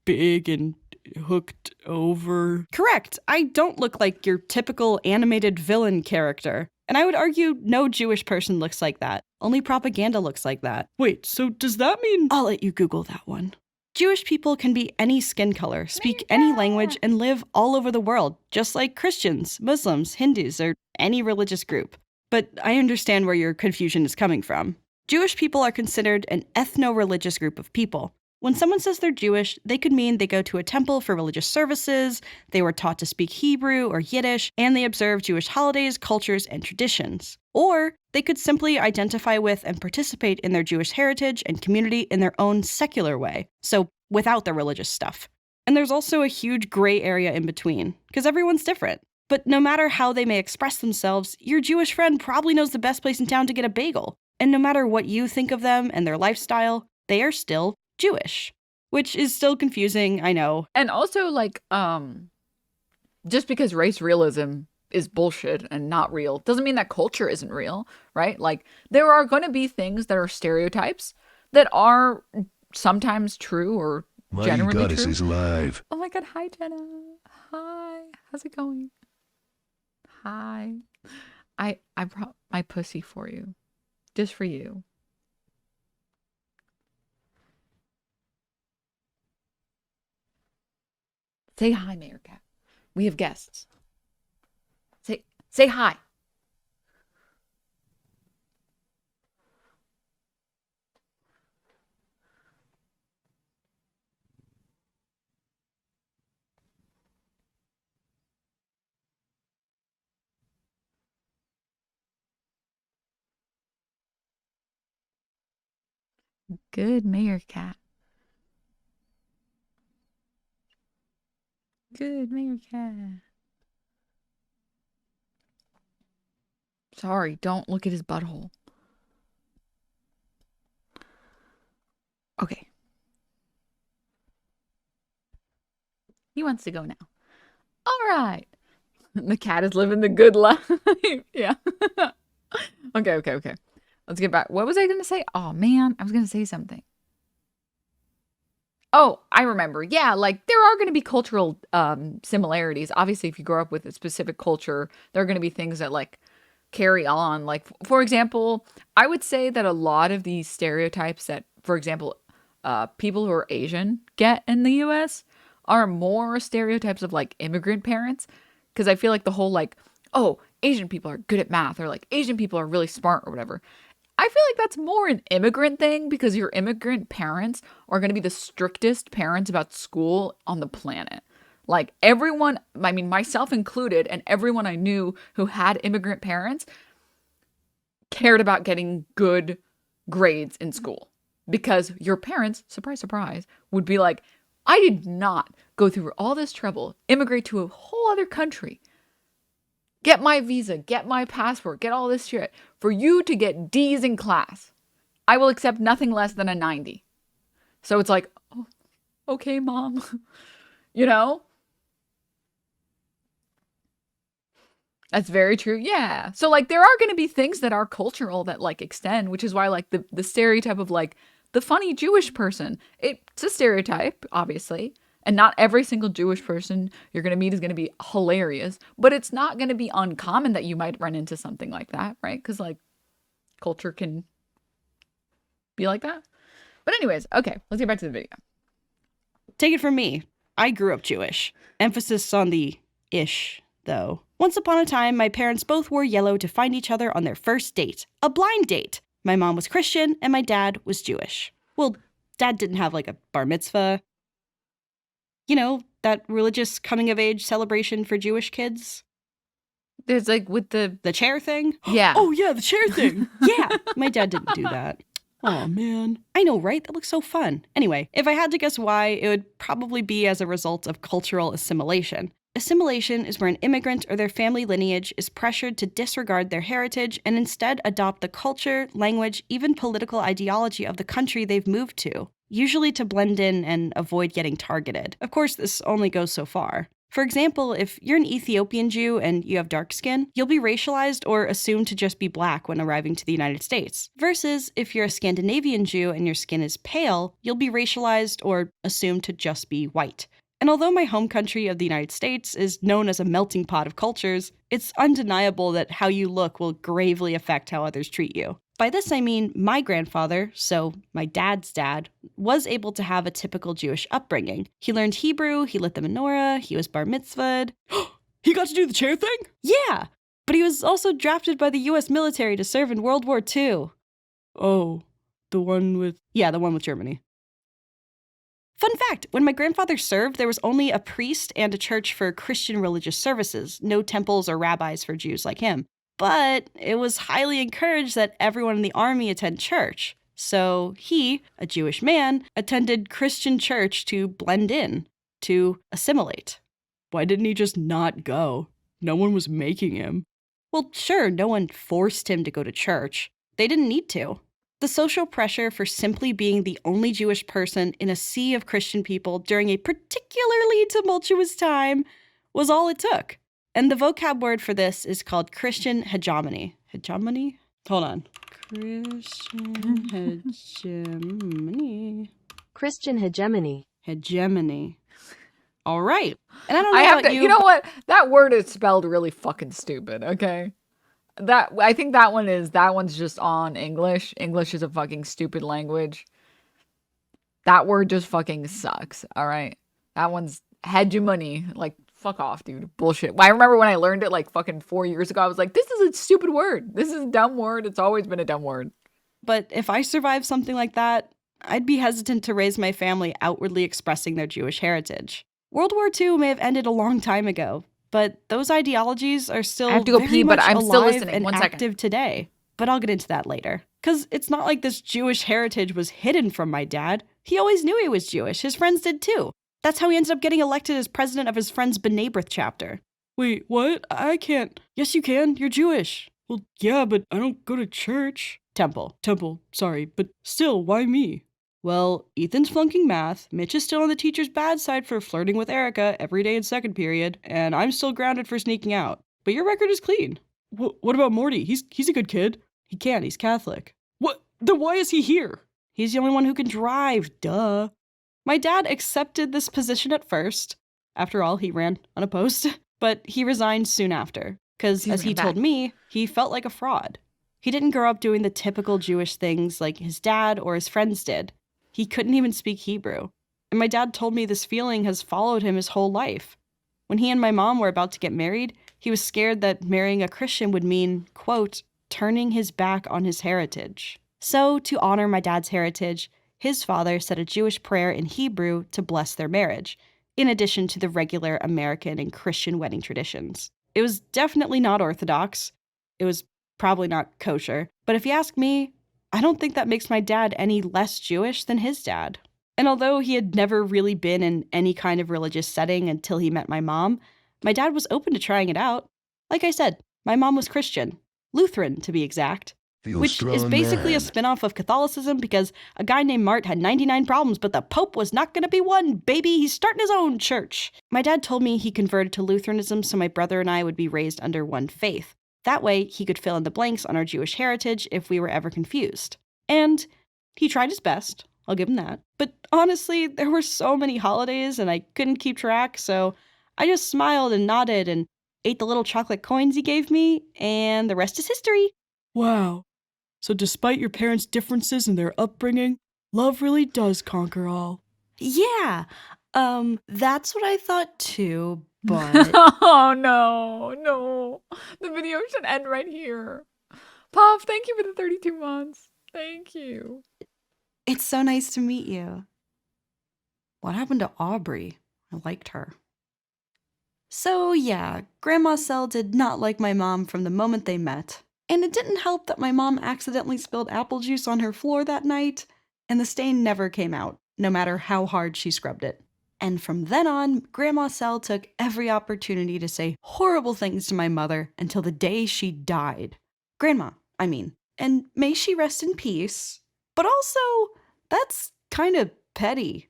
big and hooked over. Correct. I don't look like your typical animated villain character. And I would argue no Jewish person looks like that. Only propaganda looks like that. Wait, so does that mean— I'll let you Google that one. Jewish people can be any skin color, speak any language, and live all over the world, just like Christians, Muslims, Hindus, or any religious group. But I understand where your confusion is coming from. Jewish people are considered an ethno-religious group of people. When someone says they're Jewish, they could mean they go to a temple for religious services, they were taught to speak Hebrew or Yiddish, and they observe Jewish holidays, cultures, and traditions. Or they could simply identify with and participate in their Jewish heritage and community in their own secular way, so without the religious stuff. And there's also a huge gray area in between, because everyone's different. But no matter how they may express themselves, your Jewish friend probably knows the best place in town to get a bagel. And no matter what you think of them and their lifestyle, they are still Jewish. Which is still confusing, I know. And also, like, just because race realism is bullshit and not real doesn't mean that culture isn't real, right? Like, there are going to be things that are stereotypes that are sometimes true or generally My goddess true. is live. Oh my god, hi Jenna. Hi. How's it going? Hi. I brought my pussy for you. Just for you. Say hi, Mayor Cat. We have guests. Say hi. Good, Mayor Cat. Good, Mayor Cat. Sorry, don't look at his butthole. Okay. He wants to go now. All right. The cat is living the good life. Yeah. Okay. Let's get back. What was I going to say? Oh, man. I was going to say something. Oh, I remember. Yeah, like there are going to be cultural similarities. Obviously, if you grow up with a specific culture, there are going to be things that like carry on. Like, for example, I would say that a lot of these stereotypes that, for example, people who are Asian get in the US are more stereotypes of like immigrant parents. Because I feel like the whole like, oh, Asian people are good at math or like Asian people are really smart or whatever. I feel like that's more an immigrant thing because your immigrant parents are going to be the strictest parents about school on the planet. Like everyone, I mean, myself included, and everyone I knew who had immigrant parents cared about getting good grades in school because your parents, surprise, surprise, would be like, I did not go through all this trouble, immigrate to a whole other country, get my visa, get my passport, get all this shit for you to get D's in class. I will accept nothing less than a 90. So it's like, oh, okay, mom. You know? That's very true. Yeah. So like there are going to be things that are cultural that like extend, which is why like the stereotype of like the funny Jewish person, it's a stereotype, obviously. And not every single Jewish person you're going to meet is going to be hilarious, but it's not going to be uncommon that you might run into something like that, right? Because like culture can be like that. But anyways, okay, let's get back to the video. Take it from me. I grew up Jewish. Emphasis on the ish, though. Once upon a time, my parents both wore yellow to find each other on their first date. A blind date. My mom was Christian and my dad was Jewish. Well, dad didn't have like a bar mitzvah. You know, that religious coming-of-age celebration for Jewish kids? There's like with the chair thing? Yeah. Oh, yeah, the chair thing. Yeah, my dad didn't do that. Oh, man. I know, right? That looks so fun. Anyway, if I had to guess why, it would probably be as a result of cultural assimilation. Assimilation is where an immigrant or their family lineage is pressured to disregard their heritage and instead adopt the culture, language, even political ideology of the country they've moved to, usually to blend in and avoid getting targeted. Of course, this only goes so far. For example, if you're an Ethiopian Jew and you have dark skin, you'll be racialized or assumed to just be black when arriving to the United States. Versus if you're a Scandinavian Jew and your skin is pale, you'll be racialized or assumed to just be white. And although my home country of the United States is known as a melting pot of cultures, it's undeniable that how you look will gravely affect how others treat you. By this I mean my grandfather, so my dad's dad, was able to have a typical Jewish upbringing. He learned Hebrew, he lit the menorah, he was bar mitzvahed. He got to do the chair thing? Yeah! But he was also drafted by the US military to serve in World War II. Oh, the one with... Yeah, the one with Germany. Fun fact, when my grandfather served, there was only a priest and a church for Christian religious services, no temples or rabbis for Jews like him. But it was highly encouraged that everyone in the army attend church. So he, a Jewish man, attended Christian church to blend in, to assimilate. Why didn't he just not go? No one was making him. Well, sure, no one forced him to go to church. They didn't need to. The social pressure for simply being the only Jewish person in a sea of Christian people during a particularly tumultuous time was all it took. And the vocab word for this is called Christian hegemony. Hegemony? Hold on. Christian hegemony. Christian hegemony. Hegemony. All right. And I don't know about you. You know what? That word is spelled really fucking stupid, okay? I think that one's just on English. English is a fucking stupid language. That word just fucking sucks, all right? That one's hegemony. Like, fuck off, dude. Bullshit. I remember when I learned it like fucking 4 years ago, I was like, this is a stupid word. This is a dumb word. It's always been a dumb word. But if I survived something like that, I'd be hesitant to raise my family outwardly expressing their Jewish heritage. World War II may have ended a long time ago, but those ideologies are still I have to go very pee, but much I'm still alive listening. and 1 second. active today. But I'll get into that later. Because it's not like this Jewish heritage was hidden from my dad. He always knew he was Jewish. His friends did too. That's how he ended up getting elected as president of his friend's B'nai B'rith chapter. Wait, what? I can't. Yes, you can. You're Jewish. Well, yeah, but I don't go to church. Temple. Sorry, but still, why me? Well, Ethan's flunking math, Mitch is still on the teacher's bad side for flirting with Erica every day in second period, and I'm still grounded for sneaking out. But your record is clean. What about Morty? He's a good kid. He can't, he's Catholic. What? Then why is he here? He's the only one who can drive, duh. My dad accepted this position at first. After all, he ran unopposed. But he resigned soon after, because as he told me, he felt like a fraud. He didn't grow up doing the typical Jewish things like his dad or his friends did. He couldn't even speak Hebrew. And my dad told me this feeling has followed him his whole life. When he and my mom were about to get married, he was scared that marrying a Christian would mean, quote, turning his back on his heritage. So, to honor my dad's heritage, his father said a Jewish prayer in Hebrew to bless their marriage, in addition to the regular American and Christian wedding traditions. It was definitely not Orthodox. It was probably not kosher. But if you ask me, I don't think that makes my dad any less Jewish than his dad. And although he had never really been in any kind of religious setting until he met my mom, my dad was open to trying it out. Like I said, my mom was Christian. Lutheran, to be exact. Which is basically a spin-off of Catholicism because a guy named Mart had 99 problems, but the Pope was not going to be one, baby. He's starting his own church. My dad told me he converted to Lutheranism so my brother and I would be raised under one faith. That way, he could fill in the blanks on our Jewish heritage if we were ever confused. And he tried his best. I'll give him that. But honestly, there were so many holidays and I couldn't keep track, so I just smiled and nodded and ate the little chocolate coins he gave me, and the rest is history. Wow. So despite your parents' differences in their upbringing, love really does conquer all. Yeah, that's what I thought too, but... Oh, no. The video should end right here. Puff, thank you for the 32 months. Thank you. It's so nice to meet you. What happened to Aubrey? I liked her. So yeah, Grandma Cell did not like my mom from the moment they met. And it didn't help that my mom accidentally spilled apple juice on her floor that night, and the stain never came out, no matter how hard she scrubbed it. And from then on, Grandma Cell took every opportunity to say horrible things to my mother until the day she died. Grandma, I mean. And may she rest in peace. But also, that's kind of petty.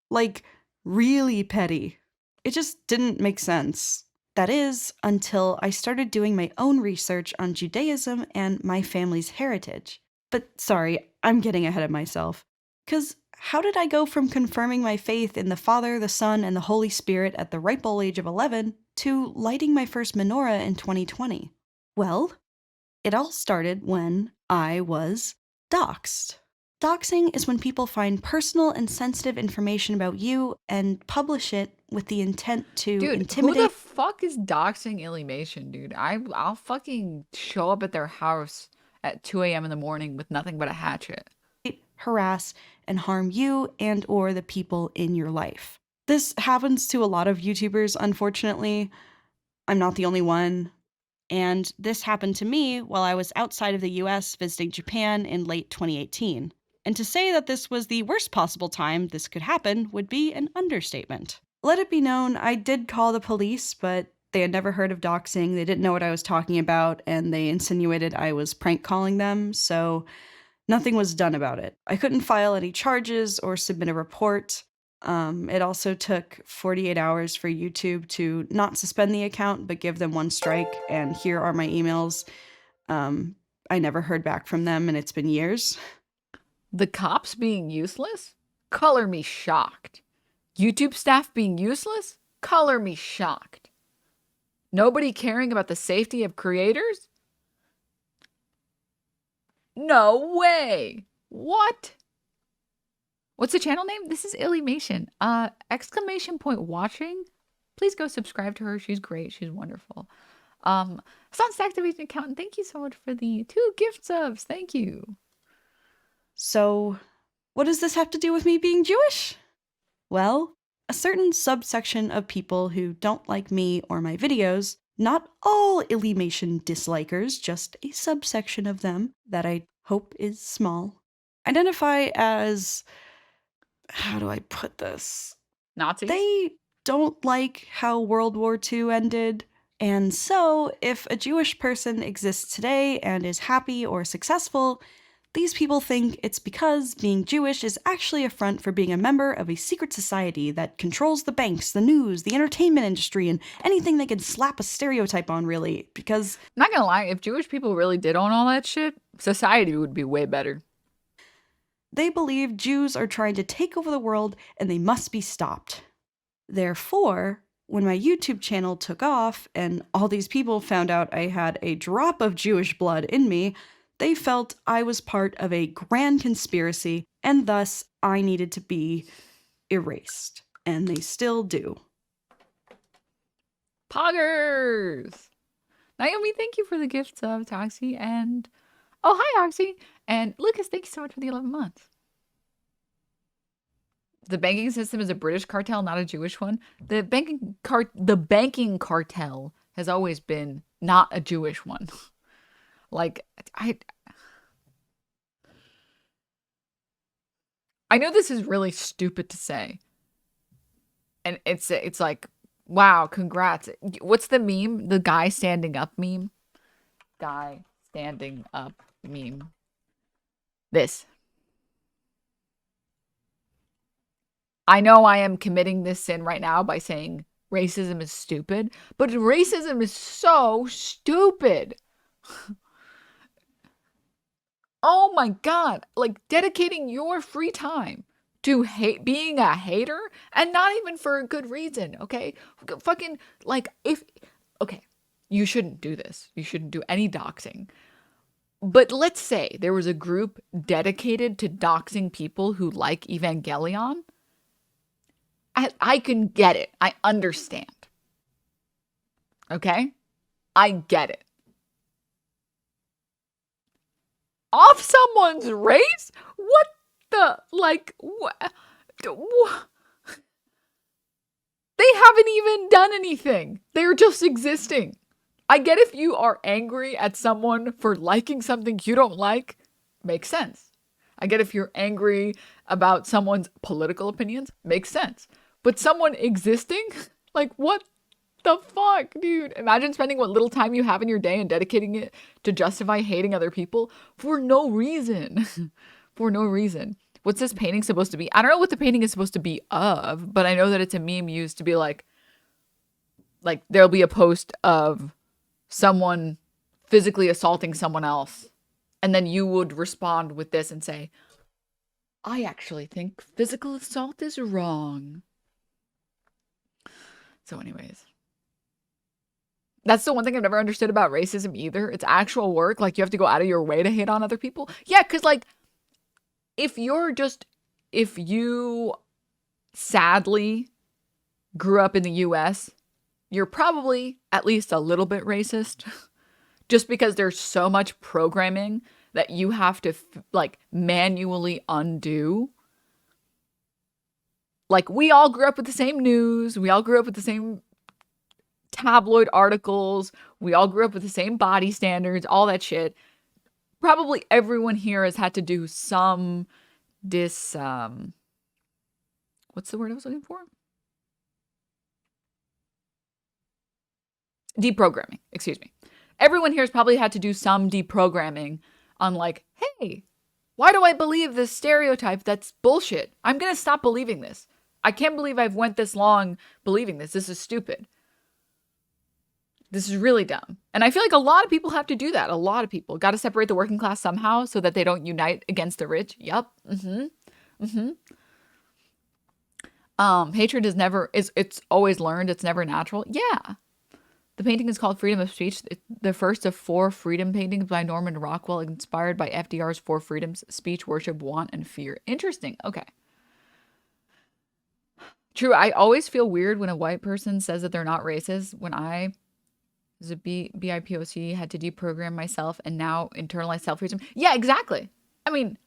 Like, really petty. It just didn't make sense. That is, until I started doing my own research on Judaism and my family's heritage. But sorry, I'm getting ahead of myself. 'Cause how did I go from confirming my faith in the Father, the Son, and the Holy Spirit at the ripe old age of 11 to lighting my first menorah in 2020? Well, it all started when I was doxxed. Doxing is when people find personal and sensitive information about you and publish it with the intent to Dude, intimidate. who the fuck is doxing Illymation, dude? I'll fucking show up at their house at 2 a.m. in the morning with nothing but a hatchet. Harass and harm you and or the people in your life. This happens to a lot of YouTubers, unfortunately. I'm not the only one. And this happened to me while I was outside of the US visiting Japan in late 2018. And to say that this was the worst possible time this could happen would be an understatement. Let it be known, I did call the police, but they had never heard of doxing, they didn't know what I was talking about, and they insinuated I was prank calling them, so nothing was done about it. I couldn't file any charges or submit a report. It also took 48 hours for YouTube to not suspend the account, but give them one strike, and here are my emails. I never heard back from them, and it's been years. The cops being useless? Color me shocked. YouTube staff being useless? Color me shocked. Nobody caring about the safety of creators? No way. What? What's the channel name? This is Illymation. Exclamation point watching. Please go subscribe to her. She's great. She's wonderful. Sans Activation Accountant, thank you so much for the 2 gift subs. Thank you. So, what does this have to do with me being Jewish? Well, a certain subsection of people who don't like me or my videos, not all Illymation dislikers, just a subsection of them that I hope is small, identify as, how do I put this? Nazis? They don't like how World War II ended. And so, if a Jewish person exists today and is happy or successful, these people think it's because being Jewish is actually a front for being a member of a secret society that controls the banks, the news, the entertainment industry, and anything they can slap a stereotype on, really, because... I'm not gonna lie, if Jewish people really did own all that shit, society would be way better. They believe Jews are trying to take over the world and they must be stopped. Therefore, when my YouTube channel took off and all these people found out I had a drop of Jewish blood in me, they felt I was part of a grand conspiracy, and thus I needed to be erased. And they still do. Poggers! Naomi, thank you for the gifts of Toxie, and... Oh, hi, Oxy! And Lucas, thank you so much for the 11 months. The banking system is a British cartel, not a Jewish one. The banking cartel has always been not a Jewish one. Like, I know this is really stupid to say. And it's like, wow, congrats. What's the meme? The guy standing up meme? Guy standing up meme. This. I know I am committing this sin right now by saying racism is stupid, but racism is so stupid. Oh my God, like dedicating your free time to being a hater, and not even for a good reason, okay? Fucking, like, okay, you shouldn't do this. You shouldn't do any doxing. But let's say there was a group dedicated to doxing people who like Evangelion. I can get it. I understand. Okay? I get it. Off someone's race? What the, like, what? They haven't even done anything. They're just existing. I get if you are angry at someone for liking something you don't like. Makes sense. I get if you're angry about someone's political opinions. Makes sense. But someone existing? Like, what the fuck, dude? Imagine spending what little time you have in your day and dedicating it to justify hating other people for no reason. For no reason. What's this painting supposed to be? I don't know what the painting is supposed to be of, but I know that it's a meme used to be like, like there'll be a post of someone physically assaulting someone else, and then you would respond with this and say, I actually think physical assault is wrong. So anyways, that's the one thing I've never understood about racism either. It's actual work. Like, you have to go out of your way to hate on other people. Yeah, because like, if you sadly grew up in the US, you're probably at least a little bit racist. Just because there's so much programming that you have to like manually undo. Like, we all grew up with the same news. We all grew up with the same tabloid articles. We all grew up with the same body standards, all that shit. Probably everyone here has had to do some what's the word I was looking for? Deprogramming, excuse me. Everyone here has probably had to do some deprogramming on like, hey, why do I believe this stereotype? That's bullshit. I'm going to stop believing this. I can't believe I've went this long believing this. This is stupid. This is really dumb. And I feel like a lot of people have to do that. A lot of people got to separate the working class somehow so that they don't unite against the rich. Yup. Hatred it's always learned. It's never natural. Yeah. The painting is called Freedom of Speech. It's the first of 4 freedom paintings by Norman Rockwell, inspired by FDR's 4 freedoms: speech, worship, want, and fear. Interesting. Okay. True. I always feel weird when a white person says that they're not racist. When I, as a BIPOC, had to deprogram myself and now internalize self-racism. Yeah, exactly. I mean,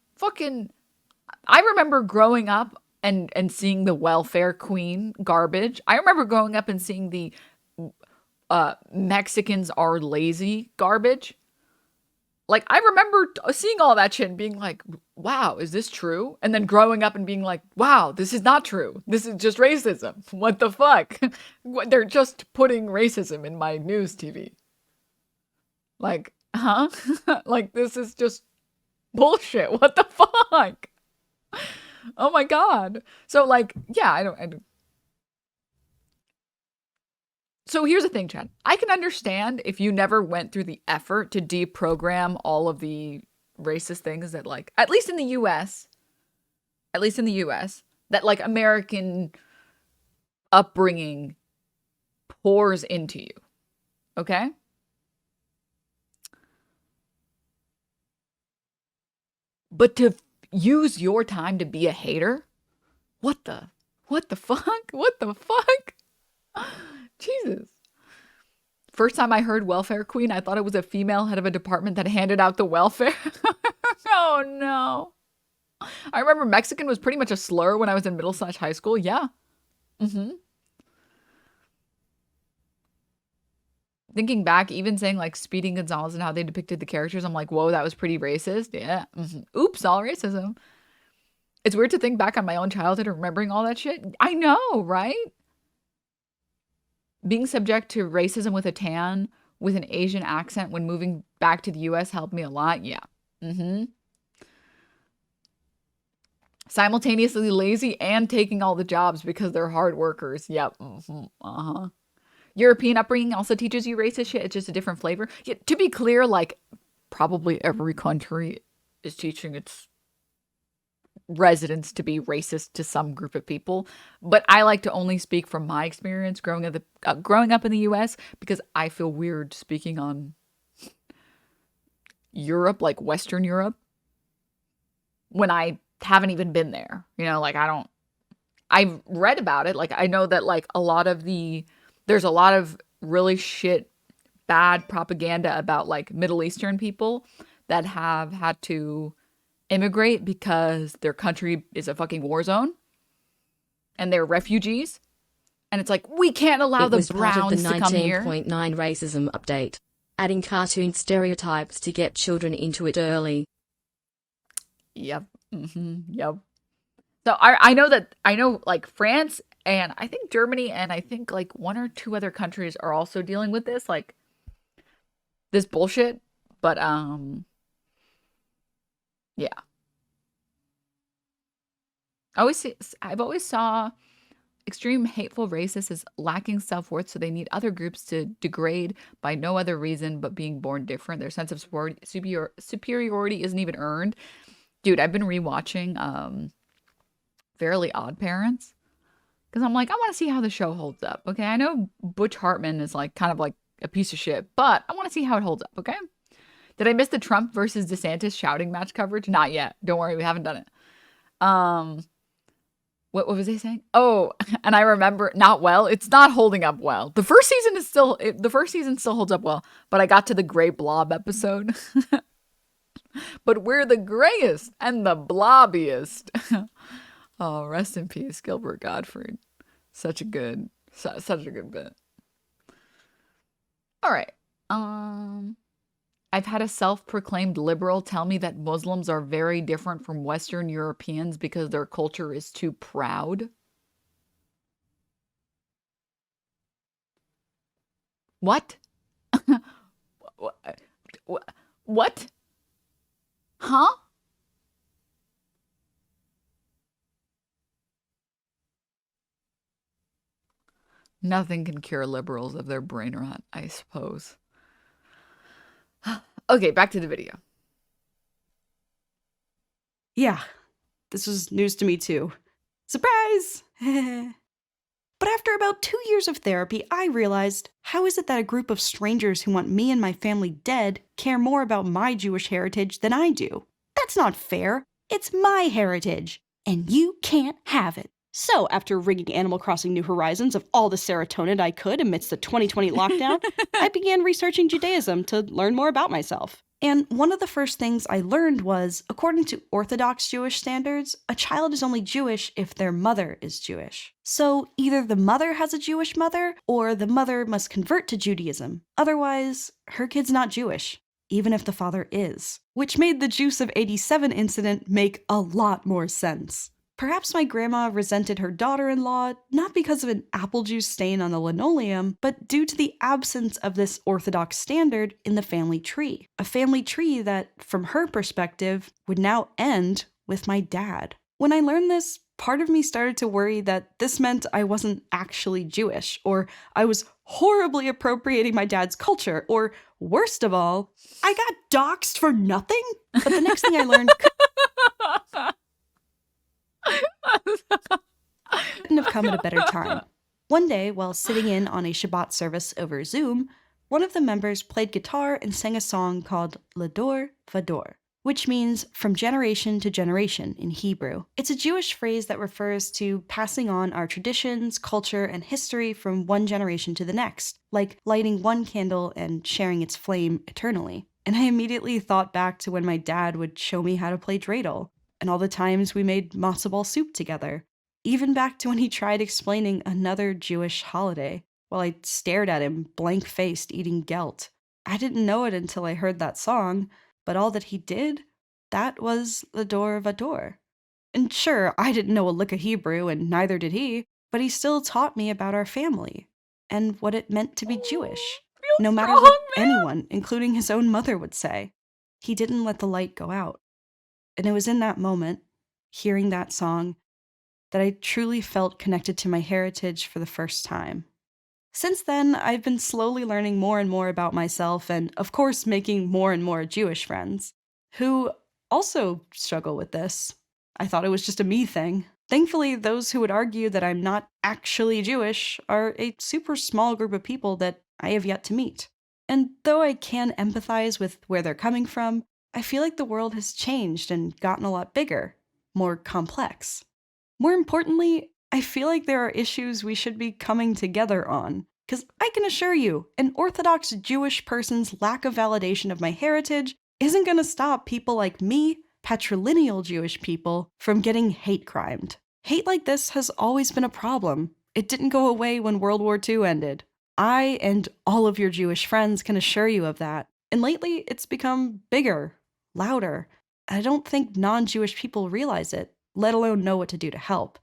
I remember growing up and seeing the welfare queen garbage. I remember growing up and seeing the Mexicans are lazy garbage. Like, I remember seeing all that shit and being like, wow, is this true? And then growing up and being like, wow, this is not true. This is just racism. What the fuck? They're just putting racism in my news TV. Like, huh? Like, this is just bullshit. What the fuck? Oh my God. So like, yeah, I don't. So here's the thing, Chad. I can understand if you never went through the effort to deprogram all of the racist things that, like, at least in the US, that like American upbringing pours into you. Okay? But to use your time to be a hater? What the fuck? What the fuck? Jesus. First time I heard welfare queen, I thought it was a female head of a department that handed out the welfare. Oh no. I remember Mexican was pretty much a slur when I was in middle/high school. Yeah. Thinking back, even saying like Speedy Gonzalez and how they depicted the characters, I'm like, whoa, that was pretty racist. Yeah. Oops, all racism. It's weird to think back on my own childhood and remembering all that shit. I know, right? Being subject to racism with a tan, with an Asian accent when moving back to the US helped me a lot. Yeah. Simultaneously lazy and taking all the jobs because they're hard workers. Yep. European upbringing also teaches you racist shit. It's just a different flavor. Yeah, to be clear, like, probably every country is teaching its residents to be racist to some group of people, but I like to only speak from my experience growing up in the US, because I feel weird speaking on Europe, like Western Europe, when I haven't even been there. You know, like, I've read about it. Like, I know that like there's a lot of really bad propaganda about like Middle Eastern people that have had to immigrate because their country is a fucking war zone and they're refugees, and it's like, we can't allow the Browns to come here. 19.9 racism update, adding cartoon stereotypes to get children into it early. Yep. Yep. So I know like France and I think Germany and I think like 1 or 2 other countries are also dealing with this, like, this bullshit, but yeah. I've always saw extreme hateful racist is lacking self-worth, so they need other groups to degrade by no other reason but being born different. Their sense of superiority isn't even earned. Dude, I've been rewatching Fairly Odd Parents because I'm like, I want to see how the show holds up. Okay, I know Butch Hartman is like kind of like a piece of shit, but I want to see how it holds up. Okay. Did I miss the Trump versus DeSantis shouting match coverage? Not yet. Don't worry, we haven't done it. What was he saying? Oh, and I remember not well. It's not holding up well. The first season still holds up well, but I got to the gray blob episode. But we're the grayest and the blobbiest. Oh, rest in peace, Gilbert Gottfried. Such a good bit. All right. I've had a self-proclaimed liberal tell me that Muslims are very different from Western Europeans because their culture is too proud. What? What? Huh? Nothing can cure liberals of their brain rot, I suppose. Okay, back to the video. Yeah, this was news to me too. Surprise! But after about 2 years of therapy, I realized, how is it that a group of strangers who want me and my family dead care more about my Jewish heritage than I do? That's not fair. It's my heritage, and you can't have it. So, after rigging Animal Crossing New Horizons of all the serotonin I could amidst the 2020 lockdown, I began researching Judaism to learn more about myself. And one of the first things I learned was, according to Orthodox Jewish standards, a child is only Jewish if their mother is Jewish. So either the mother has a Jewish mother, or the mother must convert to Judaism. Otherwise, her kid's not Jewish, even if the father is. Which made the Juice of 87 incident make a lot more sense. Perhaps my grandma resented her daughter-in-law not because of an apple juice stain on the linoleum, but due to the absence of this Orthodox standard in the family tree. A family tree that, from her perspective, would now end with my dad. When I learned this, part of me started to worry that this meant I wasn't actually Jewish, or I was horribly appropriating my dad's culture, or worst of all, I got doxxed for nothing? But the next thing I learned couldn't have come at a better time. One day, while sitting in on a Shabbat service over Zoom, one of the members played guitar and sang a song called Lador Vador, which means from generation to generation in Hebrew. It's a Jewish phrase that refers to passing on our traditions, culture, and history from one generation to the next, like lighting one candle and sharing its flame eternally. And I immediately thought back to when my dad would show me how to play dreidel, and all the times we made matzo ball soup together. Even back to when he tried explaining another Jewish holiday, while I stared at him blank-faced eating gelt. I didn't know it until I heard that song, but all that he did, that was Lador Vador. And sure, I didn't know a lick of Hebrew, and neither did he, but he still taught me about our family, and what it meant to be Jewish, no matter what anyone, including his own mother, would say. He didn't let the light go out. And it was in that moment, hearing that song, that I truly felt connected to my heritage for the first time. Since then, I've been slowly learning more and more about myself and, of course, making more and more Jewish friends, who also struggle with this. I thought it was just a me thing. Thankfully, those who would argue that I'm not actually Jewish are a super small group of people that I have yet to meet. And though I can empathize with where they're coming from, I feel like the world has changed and gotten a lot bigger, more complex. More importantly, I feel like there are issues we should be coming together on. Because I can assure you, an Orthodox Jewish person's lack of validation of my heritage isn't going to stop people like me, patrilineal Jewish people, from getting hate crimed. Hate like this has always been a problem. It didn't go away when World War II ended. I and all of your Jewish friends can assure you of that. And lately, it's become bigger, louder. I don't think non-Jewish people realize it, let alone know what to do to help.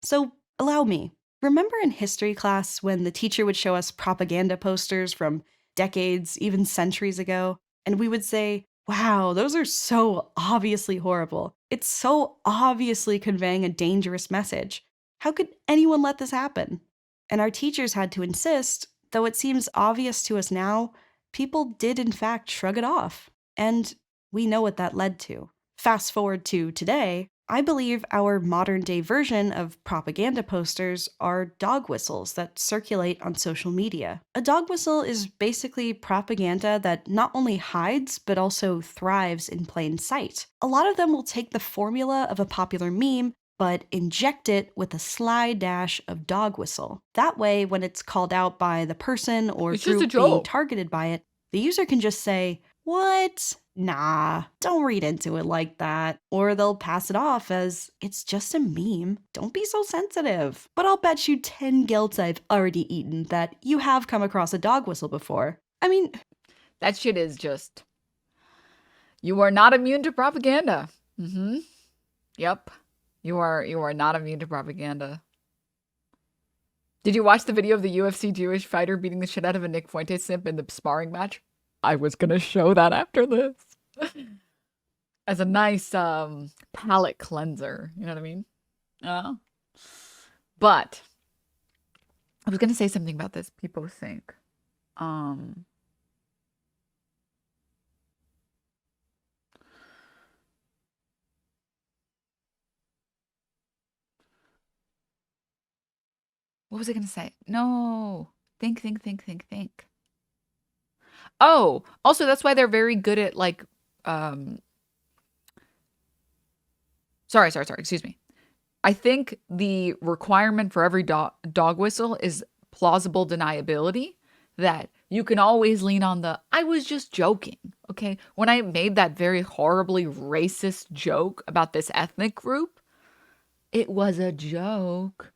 So, allow me. Remember in history class when the teacher would show us propaganda posters from decades, even centuries ago, and we would say, wow, those are so obviously horrible. It's so obviously conveying a dangerous message. How could anyone let this happen? And our teachers had to insist, though it seems obvious to us now, people did in fact shrug it off. And we know what that led to. Fast forward to today, I believe our modern day version of propaganda posters are dog whistles that circulate on social media. A dog whistle is basically propaganda that not only hides, but also thrives in plain sight. A lot of them will take the formula of a popular meme, but inject it with a sly dash of dog whistle. That way, when it's called out by the person or It's just a group being joke. targeted by it, the user can just say, "What? Nah, don't read into it like that." Or they'll pass it off as, "It's just a meme. Don't be so sensitive." But I'll bet you 10 gilts I've already eaten that you have come across a dog whistle before. I mean, That shit is just, you are not immune to propaganda. Yep. You are not immune to propaganda. Did you watch the video of the UFC Jewish fighter beating the shit out of a Nick Fuentes simp in the sparring match? I was gonna show that after this. As a nice palate cleanser. You know what I mean? But I was gonna say something about this. People think. What was I gonna say? No. Think. Oh, also that's why they're very good at like sorry, excuse me. I think the requirement for every dog whistle is plausible deniability, that you can always lean on the "I was just joking." Okay? When I made that very horribly racist joke about this ethnic group, it was a joke.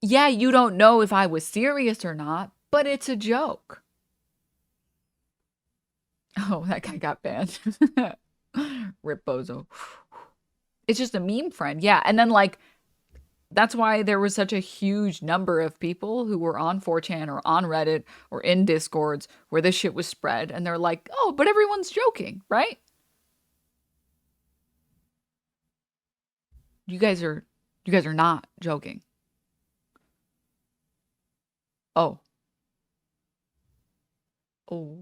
Yeah, you don't know if I was serious or not, but it's a joke. Oh, that guy got banned. Rip Bozo. It's just a meme, friend. Yeah. And then, like, that's why there was such a huge number of people who were on 4chan or on Reddit or in Discords where this shit was spread. And they're like, oh, but everyone's joking, right? You guys are not joking. Oh. Oh.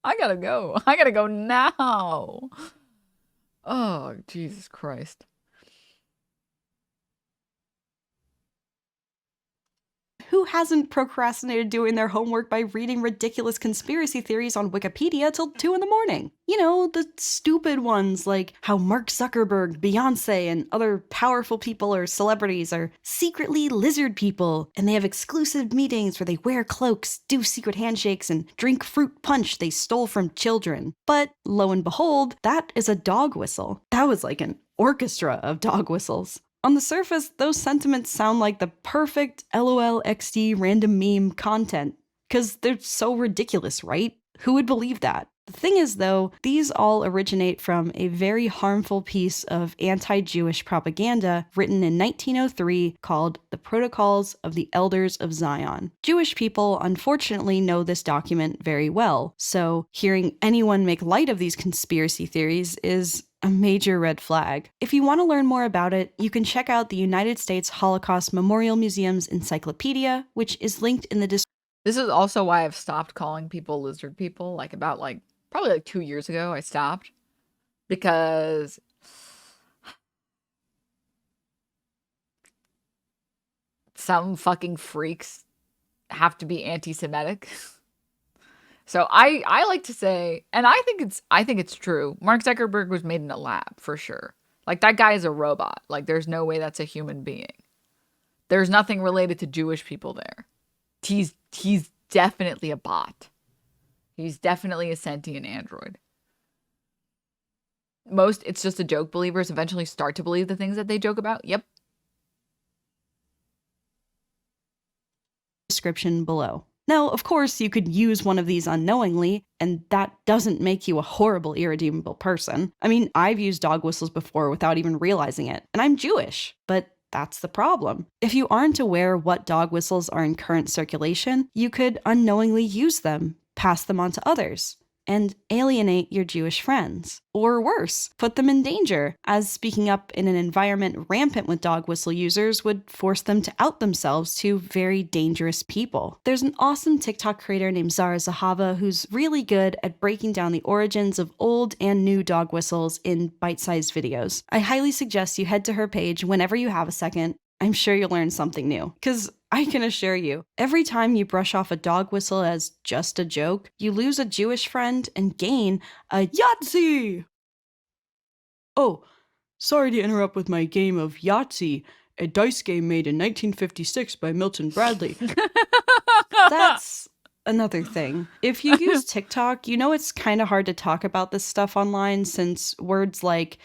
I gotta go. I gotta go now. Oh, Jesus Christ. who hasn't procrastinated doing their homework by reading ridiculous conspiracy theories on Wikipedia till 2 in the morning? You know, the stupid ones like how Mark Zuckerberg, Beyonce, and other powerful people or celebrities are secretly lizard people, and they have exclusive meetings where they wear cloaks, do secret handshakes, and drink fruit punch they stole from children. But lo and behold, that is a dog whistle. That was like an orchestra of dog whistles. On the surface, those sentiments sound like the perfect LOL XD random meme content, because they're so ridiculous, right? Who would believe that? The thing is, though, these all originate from a very harmful piece of anti-Jewish propaganda written in 1903 called The Protocols of the Elders of Zion. Jewish people unfortunately know this document very well, so hearing anyone make light of these conspiracy theories is a major red flag. If you want to learn more about it, you can check out the United States Holocaust Memorial Museum's encyclopedia, which is linked in the description. This is also why I've stopped calling people lizard people. Probably 2 years ago, I stopped. Because some fucking freaks have to be anti-Semitic. So I like to say, and I think it's true. Mark Zuckerberg was made in a lab for sure. Like, that guy is a robot. Like, there's no way that's a human being. There's nothing related to Jewish people there. He's definitely a bot. He's definitely a sentient android. Most it's just a joke believers eventually start to believe the things that they joke about. Yep. Description below. Now, of course, you could use one of these unknowingly, and that doesn't make you a horrible, irredeemable person. I mean, I've used dog whistles before without even realizing it, and I'm Jewish, but that's the problem. If you aren't aware what dog whistles are in current circulation, you could unknowingly use them, pass them on to others, and alienate your Jewish friends. Or worse, put them in danger, as speaking up in an environment rampant with dog whistle users would force them to out themselves to very dangerous people. There's an awesome TikTok creator named Zara Zahava who's really good at breaking down the origins of old and new dog whistles in bite-sized videos. I highly suggest you head to her page whenever you have a second. I'm sure you'll learn something new. Because I can assure you, every time you brush off a dog whistle as just a joke, you lose a Jewish friend and gain a Yahtzee! Oh, sorry to interrupt with my game of Yahtzee, a dice game made in 1956 by Milton Bradley. That's another thing. If you use TikTok, you know it's kind of hard to talk about this stuff online since words like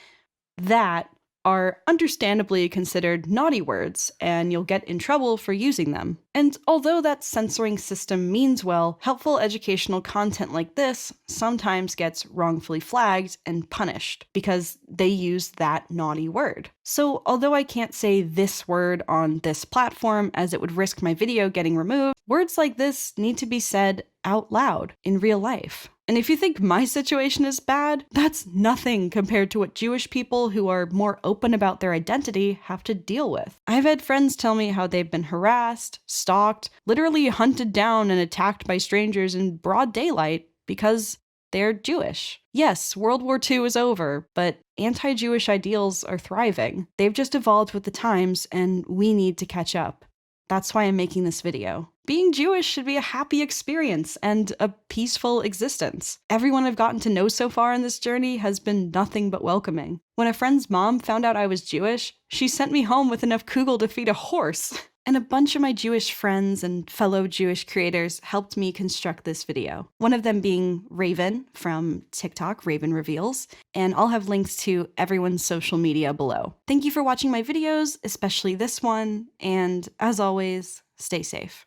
that are understandably considered naughty words, and you'll get in trouble for using them. And although that censoring system means well, helpful educational content like this sometimes gets wrongfully flagged and punished because they use that naughty word. So although I can't say this word on this platform as it would risk my video getting removed, words like this need to be said out loud in real life. And if you think my situation is bad, that's nothing compared to what Jewish people who are more open about their identity have to deal with. I've had friends tell me how they've been harassed, stalked, literally hunted down and attacked by strangers in broad daylight because they're Jewish. Yes, World War II is over, but anti-Jewish ideals are thriving. They've just evolved with the times, and we need to catch up. That's why I'm making this video. Being Jewish should be a happy experience and a peaceful existence. Everyone I've gotten to know so far in this journey has been nothing but welcoming. When a friend's mom found out I was Jewish, she sent me home with enough kugel to feed a horse. And a bunch of my Jewish friends and fellow Jewish creators helped me construct this video. One of them being Raven from TikTok, Raven Reveals, and I'll have links to everyone's social media below. Thank you for watching my videos, especially this one, and as always, stay safe.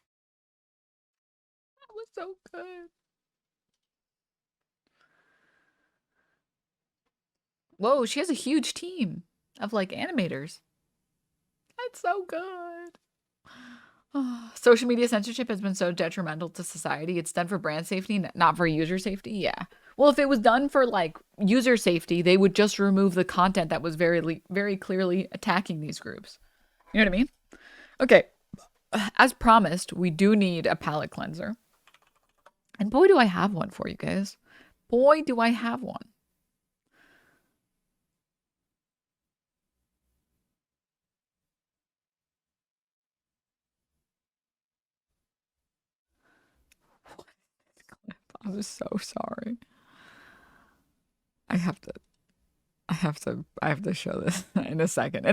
That was so good. Whoa, she has a huge team of like animators. That's so good. Social media censorship has been so detrimental to society. It's done for brand safety, not for user safety. Yeah. Well, if it was done for like user safety, they would just remove the content that was very clearly attacking these groups. You know what I mean? Okay. As promised, we do need a palette cleanser. And boy, do I have one for you guys. Boy, do I have one. I'm so sorry. I have to show this in a second.